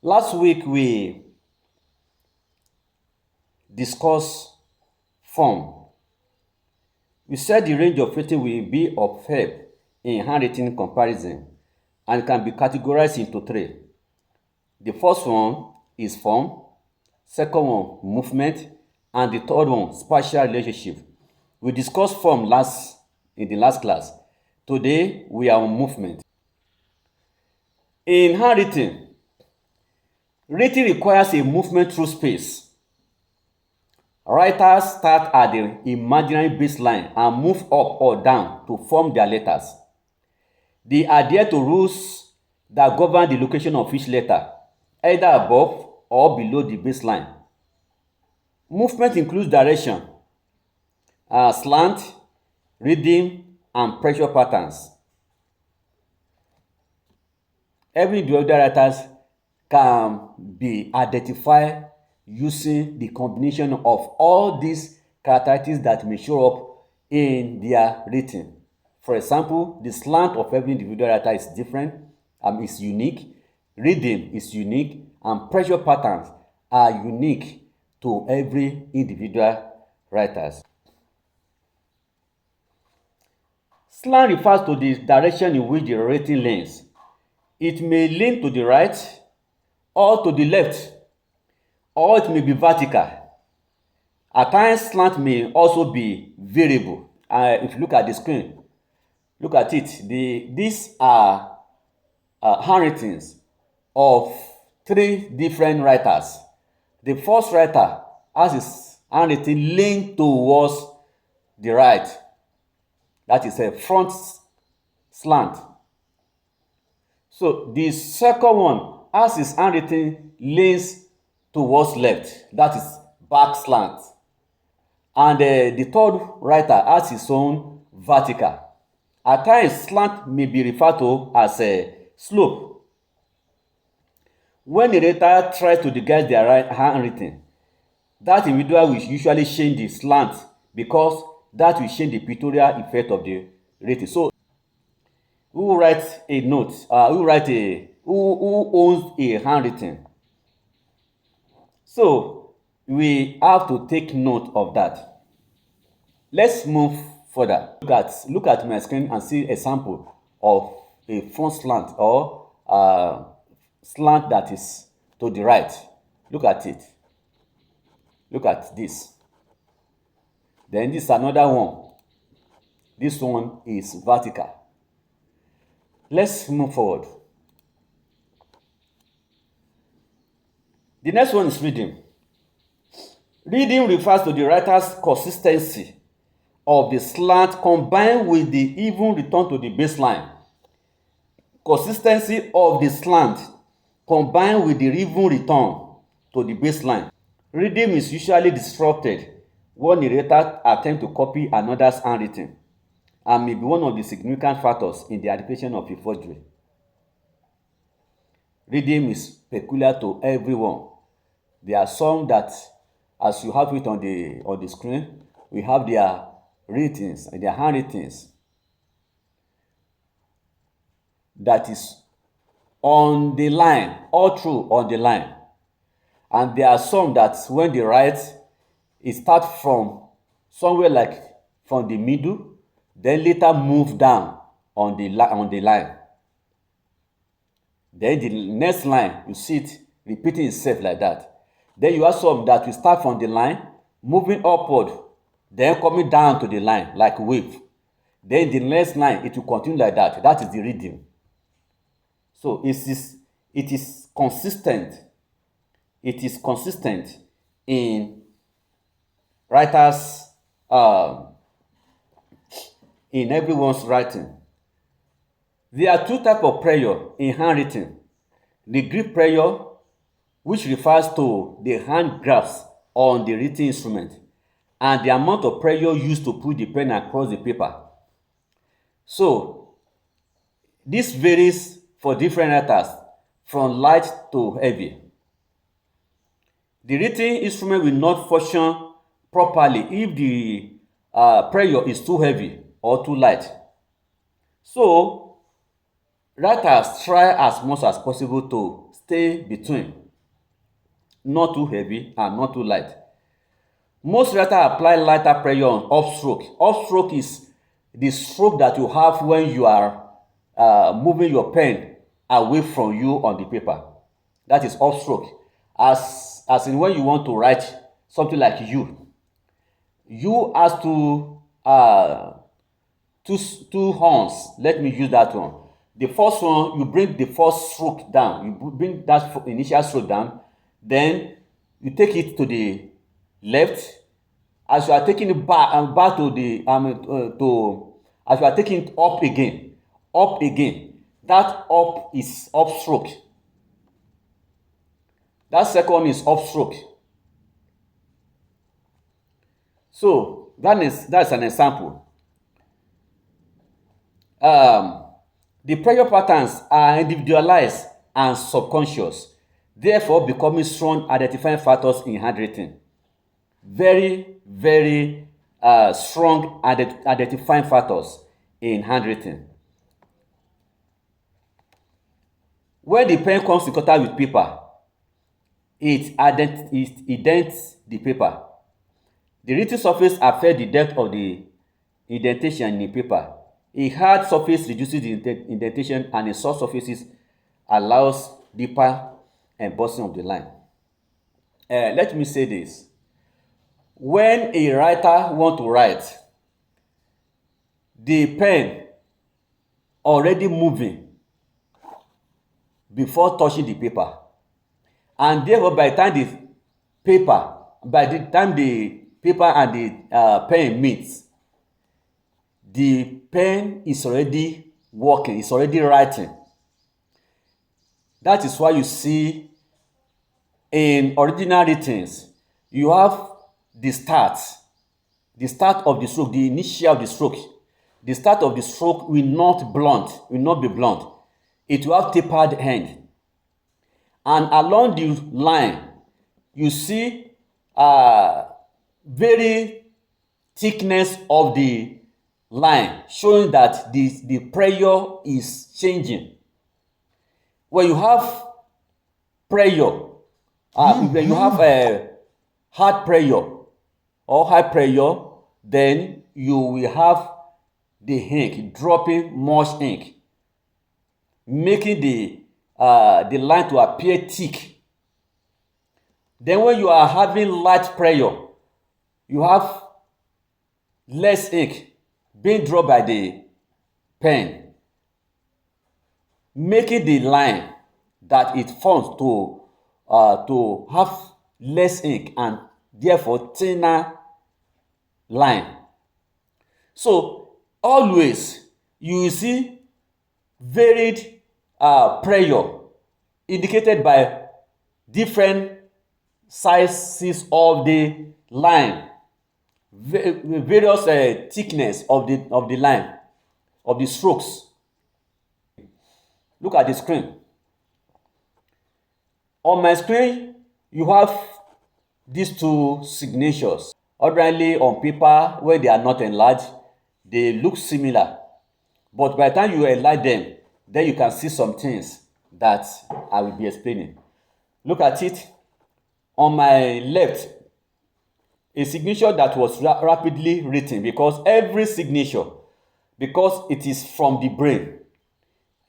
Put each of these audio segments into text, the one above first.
Last week we discussed form. We said the range of rating will be of help in handwriting comparison and can be categorized into three. The first one is form, second one movement, and the third one spatial relationship. We discussed form in the last class. Today we are on movement. In handwriting, writing requires a movement through space. Writers start at the imaginary baseline and move up or down to form their letters. They adhere to rules that govern the location of each letter, either above or below the baseline. Movement includes direction, slant, rhythm, and pressure patterns. Every individual writers can be identified using the combination of all these characteristics that may show up in their writing. For example, the slant of every individual writer is different, is unique, rhythm is unique, and pressure patterns are unique to every individual writers. Slant refers to the direction in which the writing leans. It may lean to the right or to the left, or it may be vertical. At times, slant may also be variable. If you look at the screen, look at it. These are handwritings of three different writers. The first writer has his handwriting lean towards the right. That is a front slant. So the second one has his handwriting leans towards left. That is back slant. And the third writer has his own vertical. At times, slant may be referred to as a slope. When a writer tries to disguise their handwriting, that individual will usually change the slant because that will change the pictorial effect of the writing. So, who writes a note? Who owns a handwriting? So, we have to take note of that. Let's move further. Look at my screen and see a sample of a front slant or slant that is to the right. Look at it. Look at this. Then this is another one. This one is vertical. Let's move forward. The next one is reading. Reading refers to the writer's consistency of the slant combined with the even return to the baseline. Consistency of the slant combined with the even return to the baseline. Reading is usually disrupted when a writer attempts to copy another's handwriting and may be one of the significant factors in the identification of a forgery. Reading is peculiar to everyone. There are some that, as you have it on the screen, we have their writings and their handwritings that is on the line, all through on the line. And there are some that when they write, it starts from somewhere like from the middle, then later move down on the line. Then the next line, you see it repeating itself like that. Then you have some that will start from the line, moving upward, then coming down to the line like wave. Then the next line, it will continue like that. That is the reading. So it is consistent. It is consistent in writers, in everyone's writing. There are two types of pressure in handwriting. The grip pressure, which refers to the hand grasp on the written instrument, and the amount of pressure used to push the pen across the paper. So, this varies for different writers from light to heavy. The written instrument will not function properly if the pressure is too heavy or too light. So, writers try as much as possible to stay between, not too heavy and not too light. Most writers apply lighter pressure on upstroke. Upstroke is the stroke that you have when you are moving your pen away from you on the paper. That is upstroke. As in when you want to write something like you has two horns. Let me use that one. The first one, you bring the first stroke down. You bring that initial stroke down. Then you take it to the left. As you are taking it back to the as you are taking it up again. That up is upstroke. That second one is upstroke. So that's an example. The pressure patterns are individualized and subconscious, therefore becoming strong identifying factors in handwriting. Very, very strong identifying factors in handwriting. When the pen comes in contact with paper, it indents the paper. The written surface affects the depth of the indentation in the paper. A hard surface reduces the indentation, and a soft surface allows deeper embossing of the line. Let me say this. When a writer wants to write, the pen already moving before touching the paper, and therefore by the time the paper and the pen meets, the pen is already working, it's already writing. That is why you see in original writings, you have the start of the stroke, the initial of the stroke. The start of the stroke will not be blunt. It will have tapered end. And along the line, you see very thickness of the line, showing that the pressure is changing. When you have pressure, when you have a hard pressure or high pressure, then you will have the ink dropping much ink, making the line to appear thick. Then when you are having light pressure, you have less ink being dropped by the pen, making the line that it forms to have less ink and therefore thinner line. So always you will see varied pressure indicated by different sizes of the line, various thickness of the line, of the strokes. Look at the screen. On my screen, you have these two signatures. Ordinarily on paper, when they are not enlarged, they look similar. But by the time you enlarge them, then you can see some things that I will be explaining. Look at it. On my left, a signature that was rapidly written, because every signature, because it is from the brain,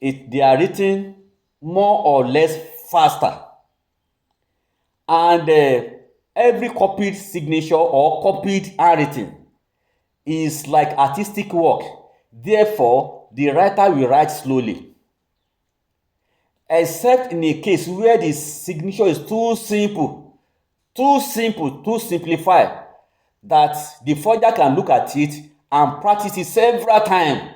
they are written more or less faster. And every copied signature or copied handwriting is like artistic work. Therefore, the writer will write slowly. Except in a case where the signature is too simple, too simplified, that the forger can look at it and practice it several times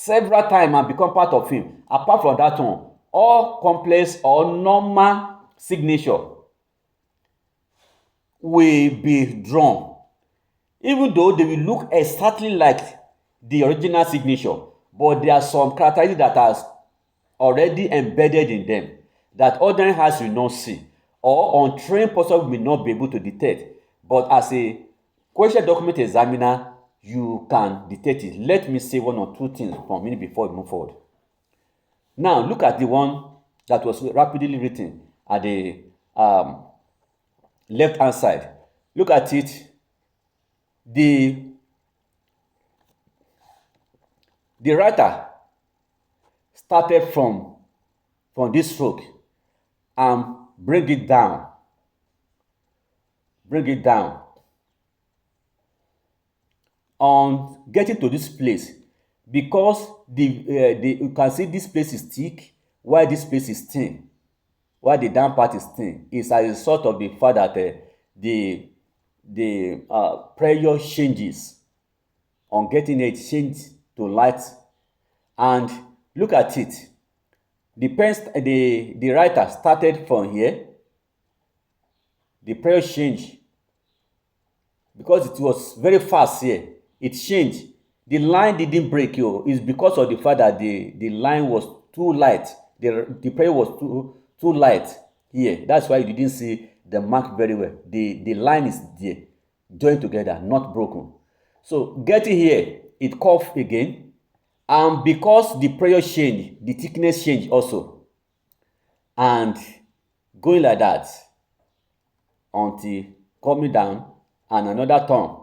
and become part of him. Apart from that one, all complex or normal signature will be drawn, even though they will look exactly like the original signature, but there are some characteristics that are already embedded in them that ordinary eyes will not see, or untrained person will not be able to detect. But as a question document examiner, you can detect it. Let me say one or two things for a minute before we move forward. Now, look at the one that was rapidly written at the um, left hand side. Look at it. The the writer started from this stroke and bring it down. On getting to this place, because the you can see this place is thick while this place is thin, while the down part is thin, is as a result of the fact that the pressure changes on getting it changed to light. And look at it, the writer started from here, the pressure change, because it was very fast here, it changed. The line didn't break, yo. It's because of the fact that the line was too light. The pressure was too light here. That's why you didn't see the mark very well. The line is there, joined together, not broken. So getting here, it curved again. And because the pressure changed, the thickness changed also. And going like that until coming down and another turn.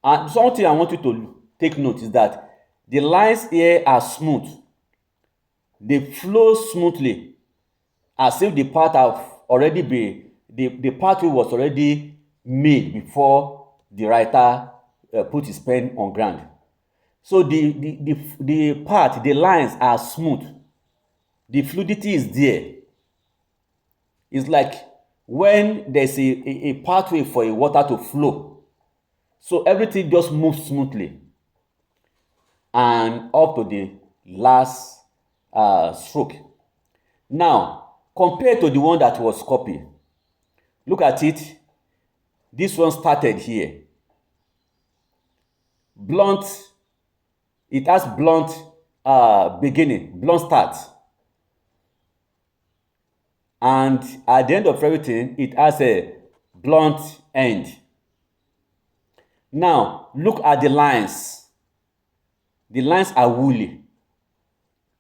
And something I want you to take note is that the lines here are smooth. They flow smoothly, as if the path have already been, the pathway was already made before the writer put his pen on ground. So the path, the lines are smooth. The fluidity is there. It's like when there's a pathway for a water to flow. So everything just moves smoothly. And up to the last stroke. Now, compared to the one that was copied, look at it. This one started here. Blunt, it has blunt beginning, blunt start. And at the end of everything, it has a blunt end. Now, look at the lines. The lines are woolly.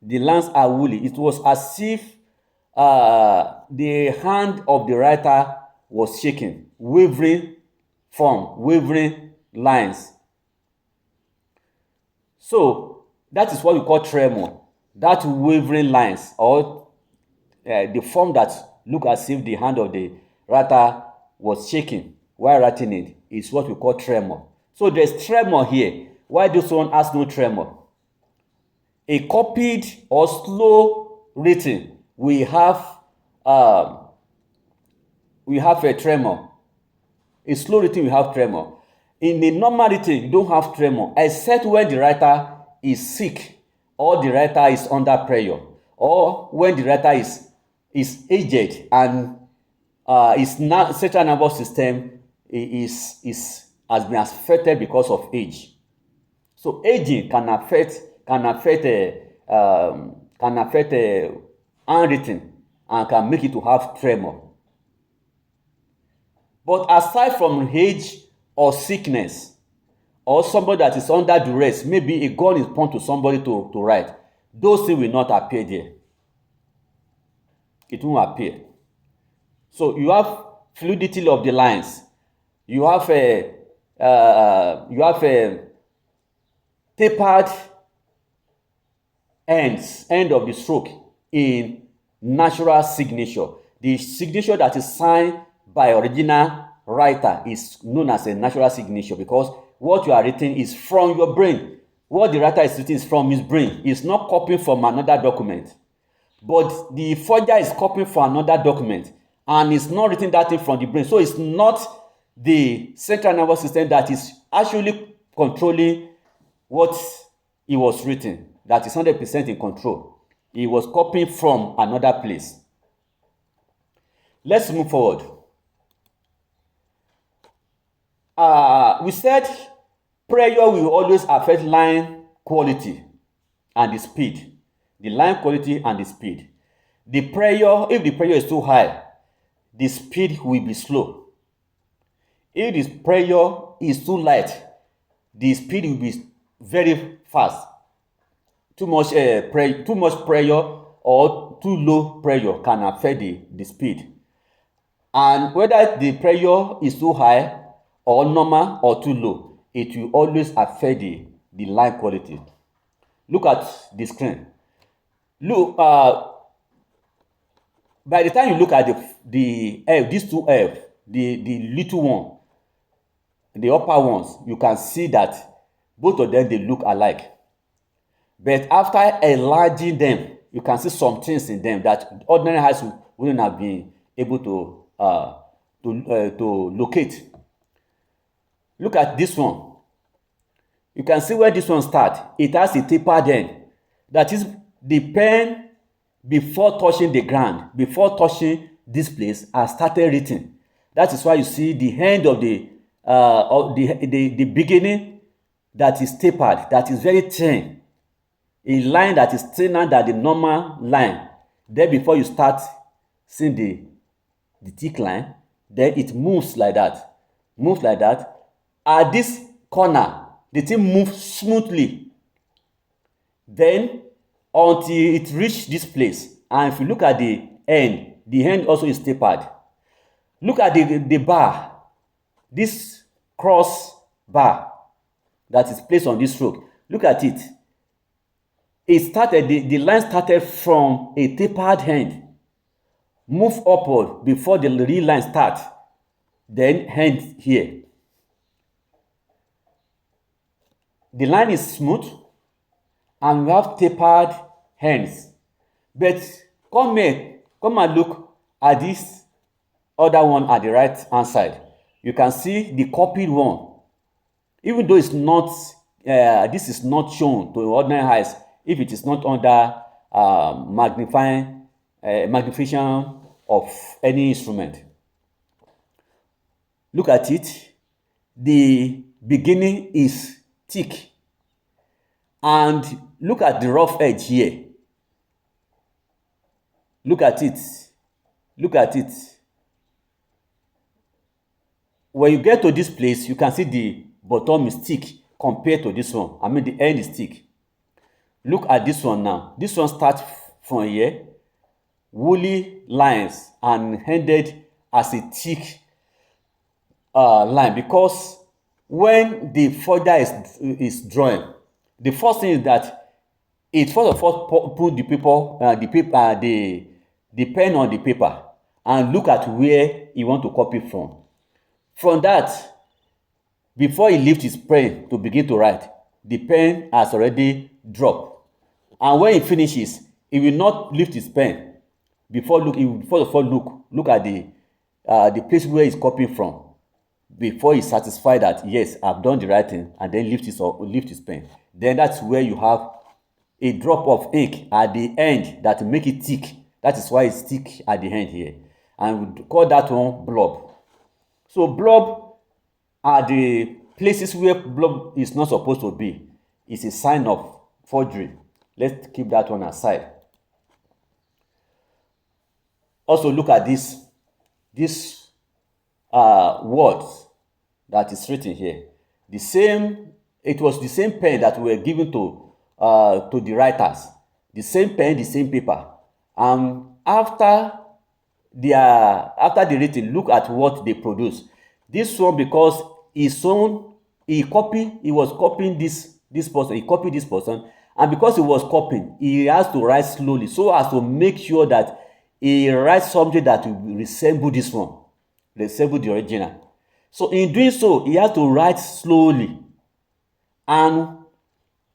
The lines are woolly. It was as if the hand of the writer was shaking, wavering form, wavering lines. So that is what we call tremor. That wavering lines, or the form that look as if the hand of the writer was shaking while writing it, is what we call tremor. So there's tremor here. Why this one has no tremor? A copied or slow written, we have a tremor. A slow written, we have tremor. In a normal written, you don't have tremor, except when the writer is sick, or the writer is under pressure, or when the writer is aged and his central nervous system has been affected because of age. So aging can affect handwriting and can make it to have tremor. But aside from age or sickness, or somebody that is under duress, maybe a gun is pointed to somebody to write, those things will not appear there. It won't appear. So you have fluidity of the lines. You have a tapered end of the stroke in natural signature. The signature that is signed by original writer is known as a natural signature, because what you are writing is from your brain. What the writer is writing is from his brain. It's not copying from another document. But the forger is copying from another document, and it's not written that thing from the brain. So it's not the central nervous system that is actually controlling what he was written, that is 100% in control. He was copying from another place. Let's move forward. We said pressure will always affect line quality and the speed. The line quality and the speed. The pressure, if the pressure is too high, the speed will be slow. If the pressure is too light, the speed will be very fast. Too much pressure or too low pressure can affect the speed. And whether the pressure is too high or normal or too low, it will always affect the line quality. Look at the screen. Look, by the time you look at the F, these two F, the little one, the upper ones, you can see that both of them they look alike. But after enlarging them, you can see some things in them that ordinary eyes wouldn't have been able to locate. Look at this one. You can see where this one starts. It has a tapered end. That is, the pen, before touching the ground, before touching this place, has started written. That is why you see the end of the beginning that is tapered, that is very thin. A line that is thinner than the normal line. Then before you start seeing the thick line, then it moves like that. Moves like that. At this corner, the thing moves smoothly. Then until it reach this place. And if you look at the end also is tapered. Look at the bar, this cross bar that is placed on this stroke. Look at it. The line started from a tapered end, move upward before the real line starts, then end here. The line is smooth and we have tapered ends. But come and look at this other one at the right hand side. You can see the copied one. Even though it's not, this is not shown to ordinary eyes if it is not under magnification of any instrument. Look at it. The beginning is thick. And look at the rough edge here. Look at it. Look at it. When you get to this place, you can see the bottom is thick compared to this one. I mean, the end is thick. Look at this one now. This one starts from here, woolly lines, and ended as a thick line, because when the folder is drawing, the first thing is that it first of all put the pen on the paper and look at where you want to copy from. From that, before he lifts his pen to begin to write, the pen has already dropped. And when he finishes, he will not lift his pen before look. He will first of all look at the place where he's copying from before he's satisfied that yes, I've done the right thing, and then lift his pen. Then that's where you have a drop of ink at the end that make it thick. That is why it's thick at the end here, and we call that one blob. So blob are the places where blob is not supposed to be. It's a sign of forgery. Let's keep that one aside. Also look at this words that is written here. It was the same pen that were given to the writers. The same pen, the same paper. After the written, look at what they produce. This one, because he was copying this person, he copied this person, and because he was copying, he has to write slowly so as to make sure that he writes something that will resemble this one, resemble the original. So in doing so, he has to write slowly, and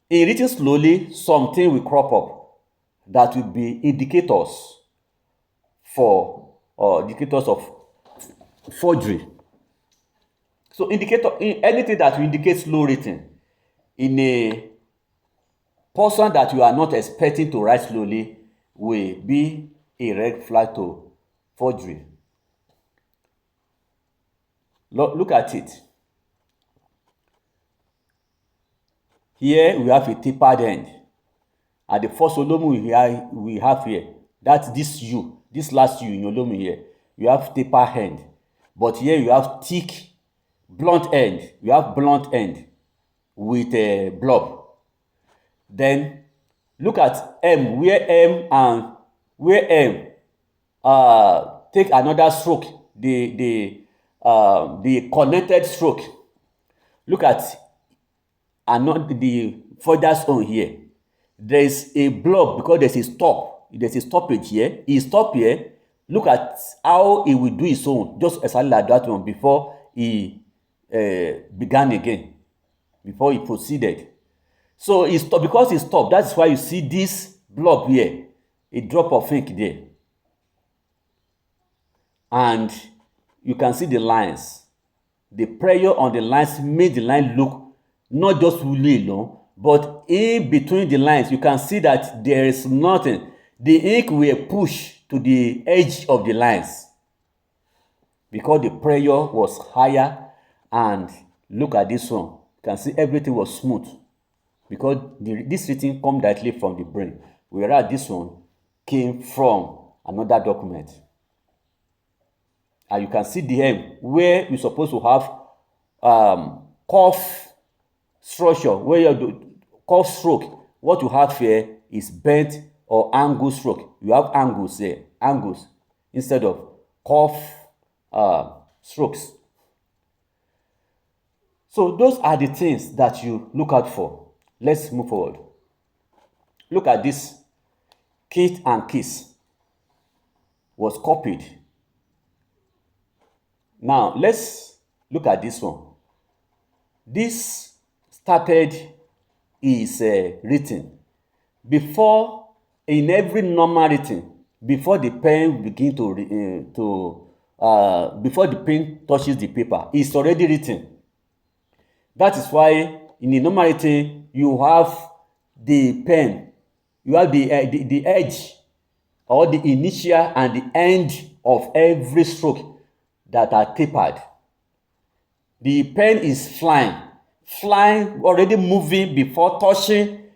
in writing slowly, something will crop up that will be indicators of forgery. So anything that will indicate slow writing in a person that you are not expecting to write slowly will be a red flag to forgery. Look at it. Here we have a tapered end. At the first olomu we have here, that's this U, this last U in olomu here. You have tapered end. But here you have thick, blunt end. You have blunt end with a blob. Then look at M, where M and where M take another stroke, the connected stroke. Look at another the furthest on here. There is a blob because there's a stop. There's a stoppage here. He stop here. Look at how he will do his own, just exactly like that one before he began again, before he proceeded. So he stopped because he stopped. That's why you see this blob here, a drop of ink there, and you can see the lines. The pressure on the lines made the line look not just really long, but in between the lines, you can see that there is nothing. The ink will push to the edge of the lines because the pressure was higher. And look at this one. You can see everything was smooth because this written come directly from the brain, whereas this one came from another document. And you can see the hem where you're supposed to have curve structure, where you curve stroke. What you have here is bent or angle stroke. You have angles here, angles instead of curve strokes. So those are the things that you look out for. Let's move forward. Look at this. Kit and Kiss was copied. Now let's look at this one. This started is written before, in every normal written, before the pen begin before the pen touches the paper, it's already written. That is why in a normal written you have the pen, you have the edge or the initial and the end of every stroke that are tapered. The pen is flying, already moving before touching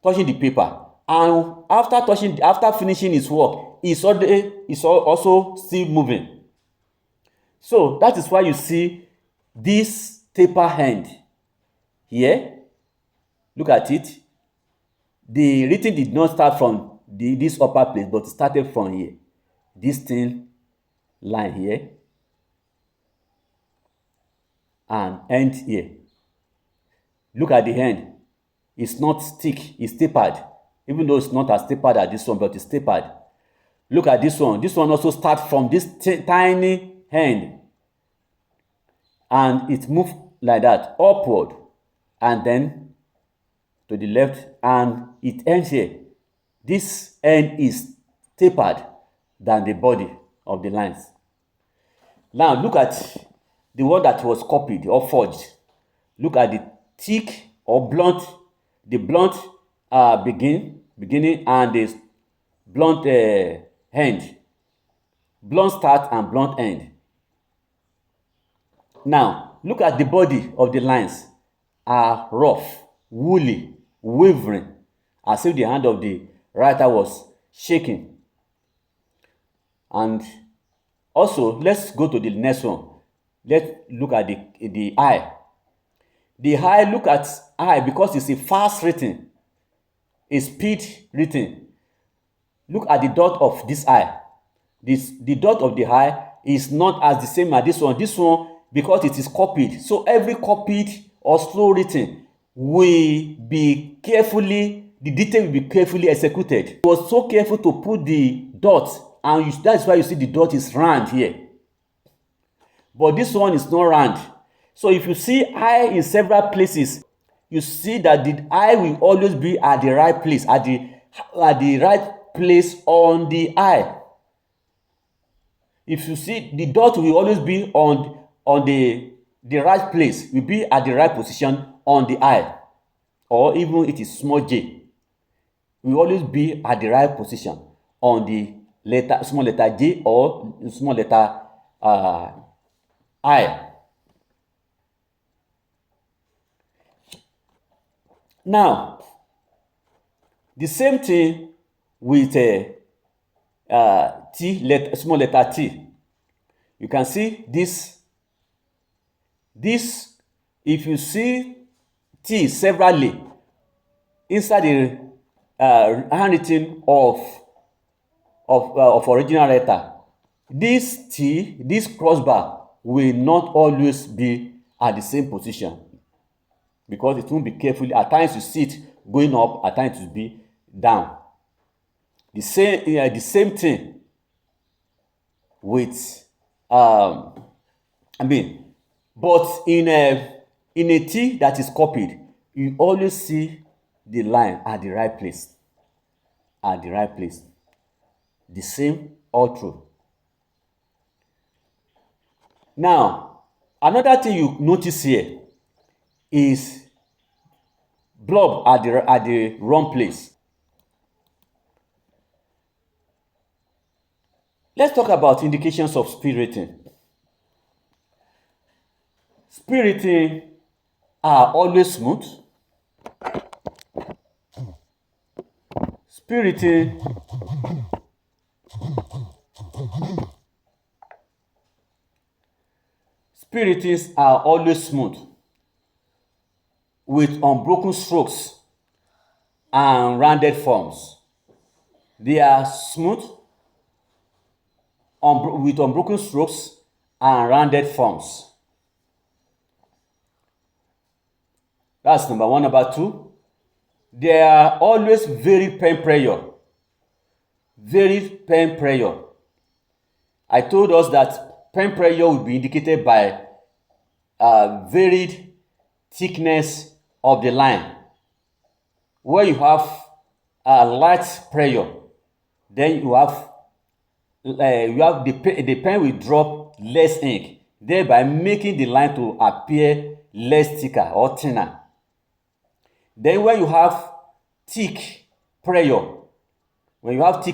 the paper, and after finishing his work, it's also still moving. So that is why you see this taper hand here. Look at it. The written did not start from this upper place, but it started from here, this thin line here, and end here. Look at the hand. It's not thick, it's tapered. Even though it's not as tapered as this one, but it's tapered. Look at this one. This one also starts from this tiny hand, and it moves like that, upward, and then to the left, and it ends here. This end is tapered than the body of the lines. Now look at the one that was copied or forged. Look at the thick or blunt, the blunt beginning and the blunt end, blunt start and blunt end. Now look at the body of the lines are rough, woolly, wavering, as if the hand of the writer was shaking. And also, let's go to the next one. Let's look at the eye. The eye, look at eye because it's a fast written, a speed written. Look at the dot of this eye. The dot of the eye is not as the same as this one. This one, because it is copied. So every copied or slow written will be carefully, the detail will be carefully executed. It was so careful to put the dot, and that's why you see the dot is round here. But this one is not round. So if you see eye in several places, you see that the eye will always be at the right place, at the right place on the eye. If you see the dot will always be on the right place, will be at the right position on the eye, or even it is small j, will always be at the right position on the letter, small letter j or small letter I. Now, the same thing with small letter t. You can see this. If you see t severally inside the handwriting of of original letter, this crossbar will not always be at the same position, because it won't be carefully. At times you see it going up, at times it will be down. The same thing with I mean, but in a T that is copied, you always see the line at the right place, at the right place. The same all through. Now, another thing you notice here is blob at the wrong place. Let's talk about indications of speed rating. Speed rating are always smooth. Speed rating speed ratings are always smooth with unbroken strokes and rounded forms. They are smooth with unbroken strokes and rounded forms. That's number one. Number two, they are always very pen pressure. Very pen pressure. I told us that pen pressure will be indicated by varied thickness of the line. Where you have light pressure, then you have the pen will drop less ink, thereby making the line to appear less thicker or thinner. Then when you have thick pressure, high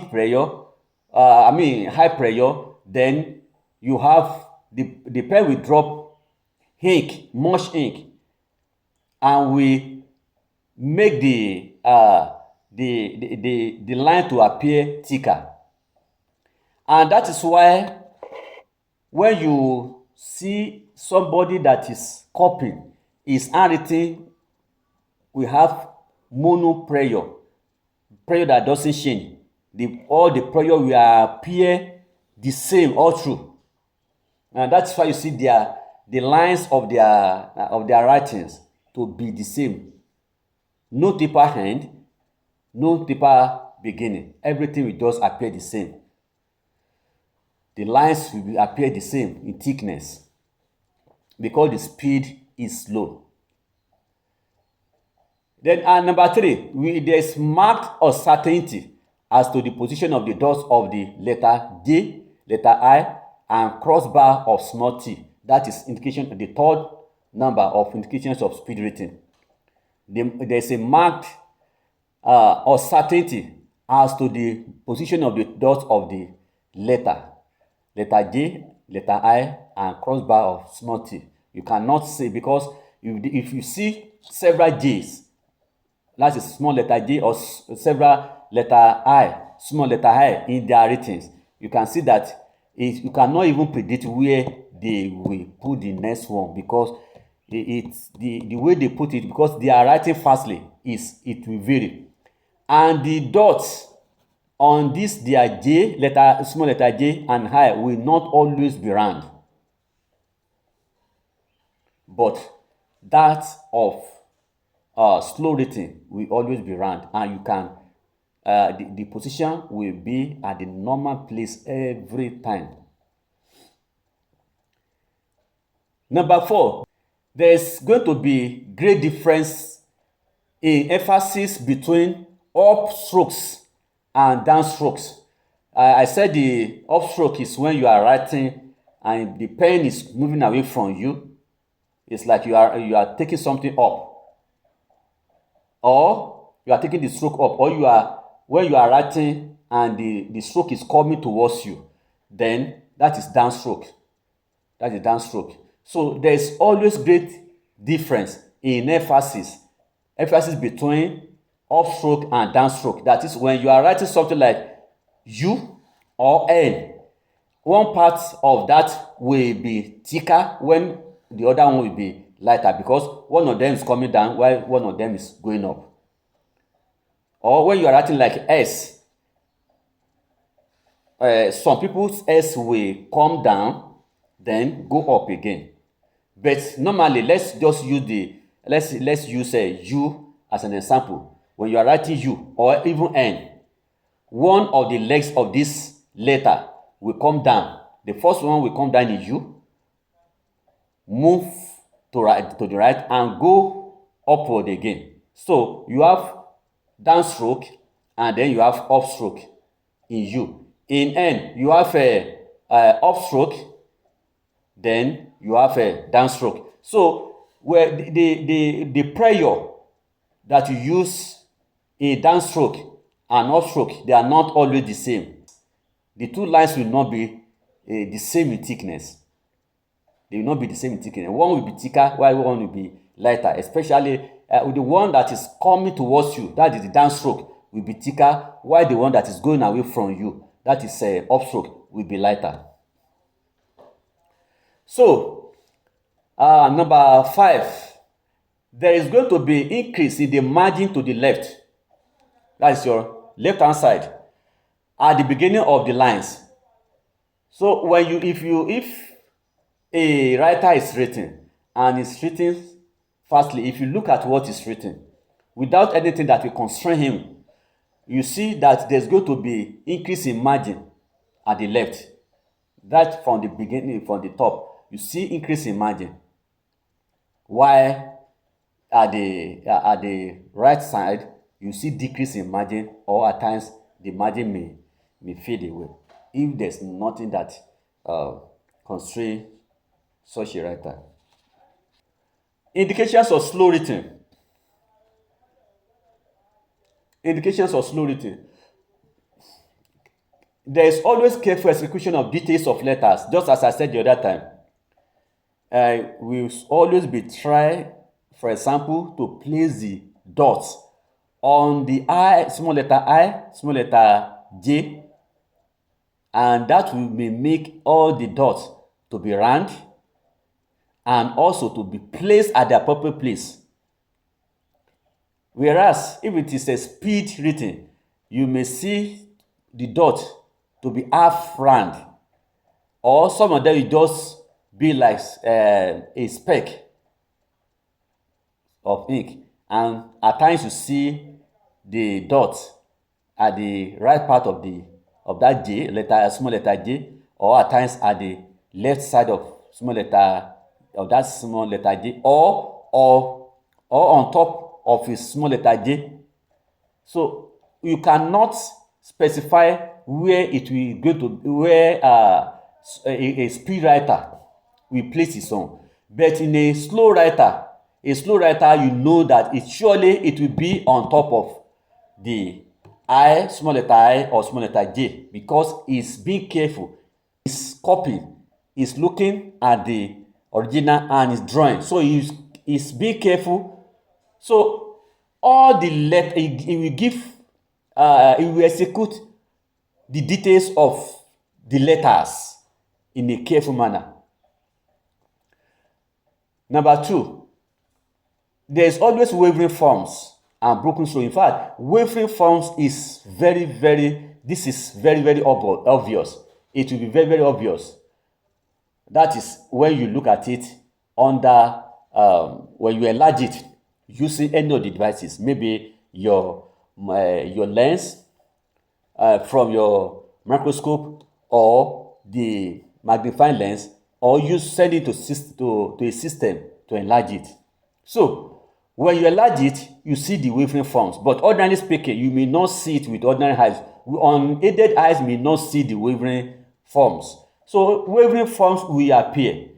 pressure, then you have the pen will drop ink, much ink, and we make the line to appear thicker. And that is why when you see somebody that is copying his handwriting, we have mono pressure that doesn't change. All the pressure will appear the same all through, and that's why you see the lines of their writings to be the same. No taper end, no taper beginning. Everything will just appear the same. The lines will appear the same in thickness because the speed is slow. Then number three, there's marked uncertainty as to the position of the dots of the letter J, letter I, and crossbar of small t. That is indication, the third number of indications of speed rating. There's a marked uncertainty as to the position of the dots of the letter J, letter I, and crossbar of small t. You cannot say, because if you see several J's, that's a small letter J, or several letter I, small letter I in their ratings, you can see that you cannot even predict where they will put the next one, because the way they put it, because they are writing fastly, it will vary. And the dots on this their J letter, small letter J and I, will not always be round, but that of slow rating will always be round, and you can the position will be at the normal place every time. Number four, there's going to be great difference in emphasis between up strokes and down strokes. I said the up stroke is when you are writing and the pen is moving away from you. It's like you are taking something up, or you are taking the stroke up, or when you are writing and the stroke is coming towards you, then that is downstroke. That is downstroke. So there is always great difference in emphasis between upstroke and downstroke. That is, when you are writing something like U or N, one part of that will be thicker when the other one will be lighter, because one of them is coming down while one of them is going up. Or when you are writing like S, some people's S will come down, then go up again. But normally, let's just use let's use U as an example. When you are writing U or even N, one of the legs of this letter will come down. The first one will come down in U, move to the right, and go upward again. So you have downstroke and then you have upstroke in U. In N, you have a upstroke, then you have a downstroke. So where the pressure that you use in downstroke and upstroke, they are not always the same. The two lines will not be the same in thickness. They will not be the same in thickness. One will be thicker while one will be lighter, especially with the one that is coming towards you, that is the downstroke, will be thicker, while the one that is going away from you, that is upstroke, will be lighter. So, number 5, there is going to be increase in the margin to the left. That is your left hand side at the beginning of the lines. So when if a writer is written and is written fastly, if you look at what is written without anything that will constrain him, you see that there's going to be increase in margin at the left. That from the beginning, from the top, you see increase in margin. While at the right side, you see decrease in margin, or at times the margin may fade away if there's nothing that constrains such a writer. Indications of slow writing. Indications of slow writing. There is always careful execution of details of letters, just as I said the other time. We will always be trying, for example, to place the dots on the I, small letter J, and that will make all the dots to be round and also to be placed at the appropriate place. Whereas if it is a speed written, you may see the dot to be half round, or some of them will just be like a speck of ink, and at times you see the dot at the right part of that J letter, small letter J, or at times at the left side of small letter of that small letter J, or on top of a small letter J. So you cannot specify where it will go to, where a speed writer will place its own. But in a slow writer, you know that it will be on top of the I, small letter I or small letter J, because it's being careful. It's copying, it's looking at the original and it's drawing. So it's being careful. So all the letter it will give, it will execute the details of the letters in a careful manner. Number 2, there is always wavering forms and broken stroke. In fact, wavering forms is very, very obvious. It will be very, very obvious. That is when you look at it under, when you enlarge it using any of the devices, maybe your lens from your microscope or the magnifying lens, or you send it to a system to enlarge it. So when you enlarge it, you see the wavering forms, but ordinarily speaking, you may not see it with ordinary eyes. Unaided eyes may not see the wavering forms. So wavering forms will appear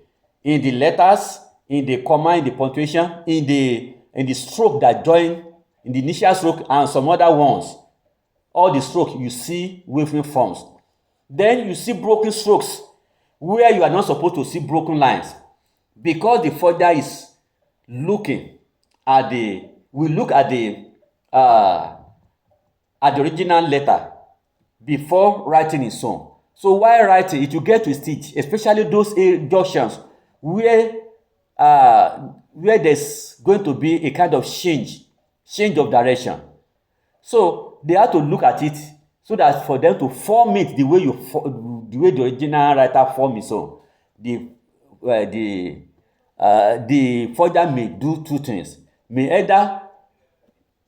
in the letters, in the comma, in the punctuation, in the stroke that join, in the initial stroke, and some other ones. All the stroke, you see wavering forms. Then you see broken strokes, where you are not supposed to see broken lines, because the folder is looking at the original letter before writing its own. So while writing, it will get to stitch, especially those junctions where there's going to be a kind of change of direction. So they have to look at it so that for them to form it the way the way the original writer form it. So the forger may do two things: may either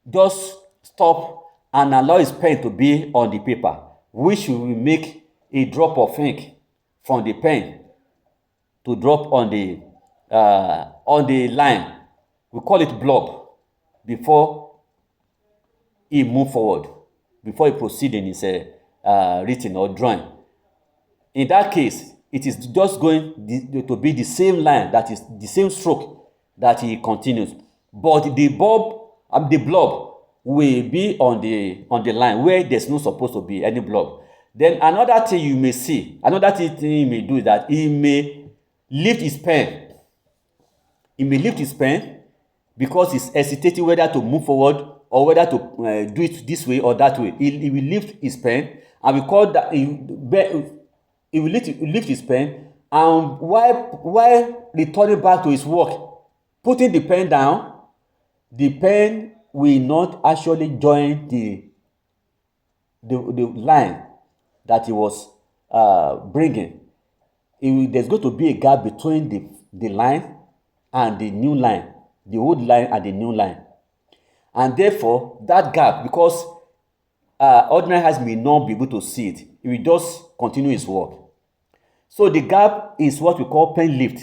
just stop and allow his pen to be on the paper, which will make a drop of ink from the pen to drop on the line. We call it blob, before he move forward, before he proceed in his written or drawing. In that case, it is just going to be the same line, that is the same stroke that he continues, but the blob will be on the line where there's no supposed to be any blob. Then another thing you may see, another thing he may do is that he may lift his pen. He may lift his pen because he's hesitating whether to move forward or whether to do it this way or that way. He will lift his pen, and we call that he will lift his pen, and while returning back to his work, putting the pen down, the pen will not actually join the line that he was bringing. There's going to be a gap between the line and the new line, the old line and the new line. And therefore, that gap, because ordinary eyes may not be able to see it, he will just continue his work. So the gap is what we call pen lift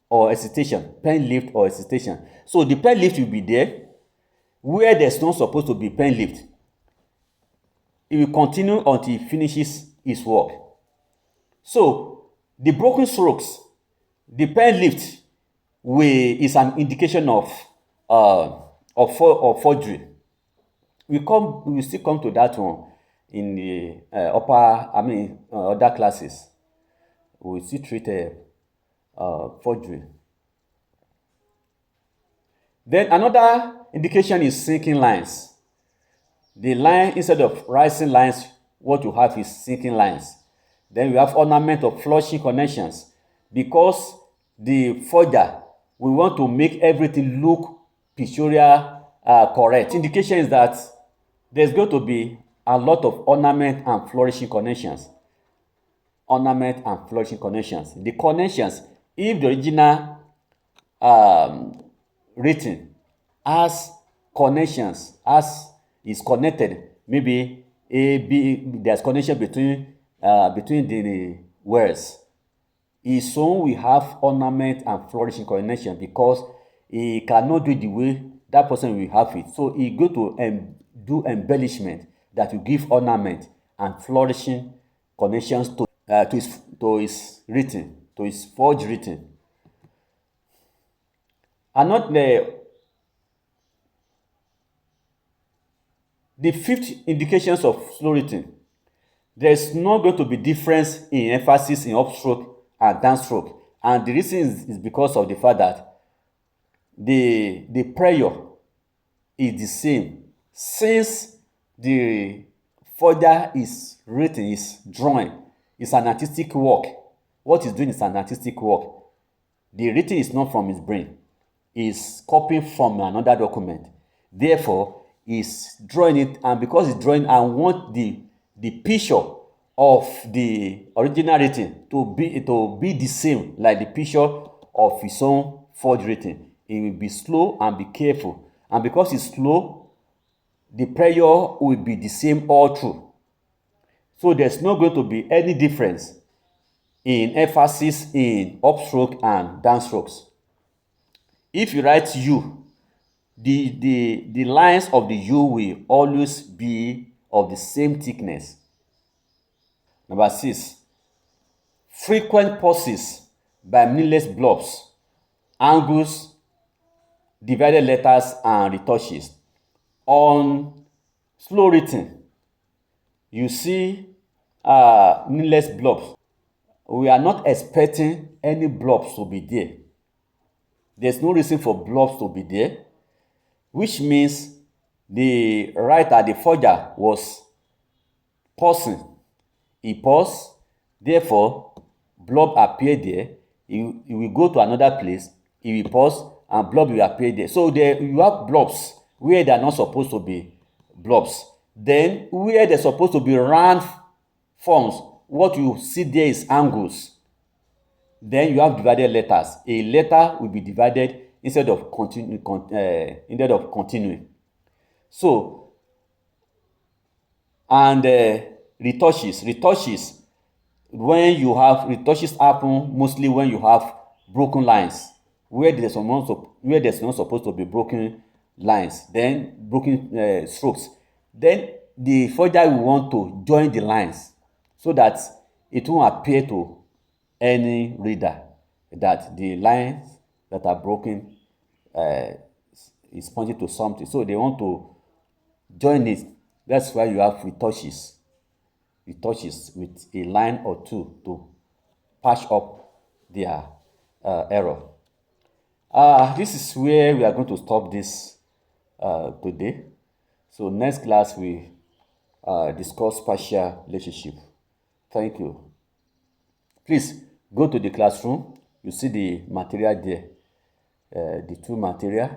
or hesitation. Pen lift or hesitation. So the pen lift will be there where there's not supposed to be pen lift. He will continue until he finishes his work. So the broken strokes, the pen lift is an indication of forgery. We will still come to that one in the other classes. We will still treat forgery. Then another indication is sinking lines. The line, instead of rising lines, what you have is sinking lines. Then we have ornament of flushing connections, because the forger, we want to make everything look pictorial correct. Indication is that there's going to be a lot of ornament and flourishing connections. Ornament and flourishing connections. The connections, if the original written has connections, as is connected, maybe there's connection between the words, his own will have ornament and flourishing connection, because he cannot do it the way that person will have it. So he go to do embellishment that will give ornament and flourishing connections to his written, to his forged written. And not the fifth indications of slow written. There's not going to be difference in emphasis in upstroke and downstroke, and the reason is because of the fact that the prayer is the same. Since the forger is written, is drawing, is an artistic work. What he's doing is an artistic work. The written is not from his brain. He's copying from another document. Therefore, he's drawing it, and because he's drawing and want the picture of the original written to be the same like the picture of his own forged written, he will be slow and be careful. And because he's slow, the prayer will be the same all through. So there's not going to be any difference in emphasis in upstroke and downstrokes. If you write U, the lines of the U will always be of the same thickness. Number 6, frequent pauses by meaningless blobs, angles, divided letters, and retouches. On slow written, you see meaningless blobs. We are not expecting any blobs to be there. There's no reason for blobs to be there, which means the writer, the forger, was pausing. He paused, therefore blob appeared there. He will go to another place, he will pause, and blob will appear there. So there you have blobs where they are not supposed to be blobs. Then where there's supposed to be round forms, what you see there is angles. Then you have divided letters. A letter will be divided instead of continuing. So, and retouches, when you have retouches happen mostly when you have broken lines, where there's not supposed to be broken lines, then broken strokes. Then the forger will want to join the lines so that it won't appear to any reader that the lines that are broken uh, is pointing to something. So they want to join it. That's why you have retouches with a line or two to patch up their error. This is where we are going to stop this today. So next class we discuss partial relationship. Thank you. Please go to the classroom. You see the material there, the two material.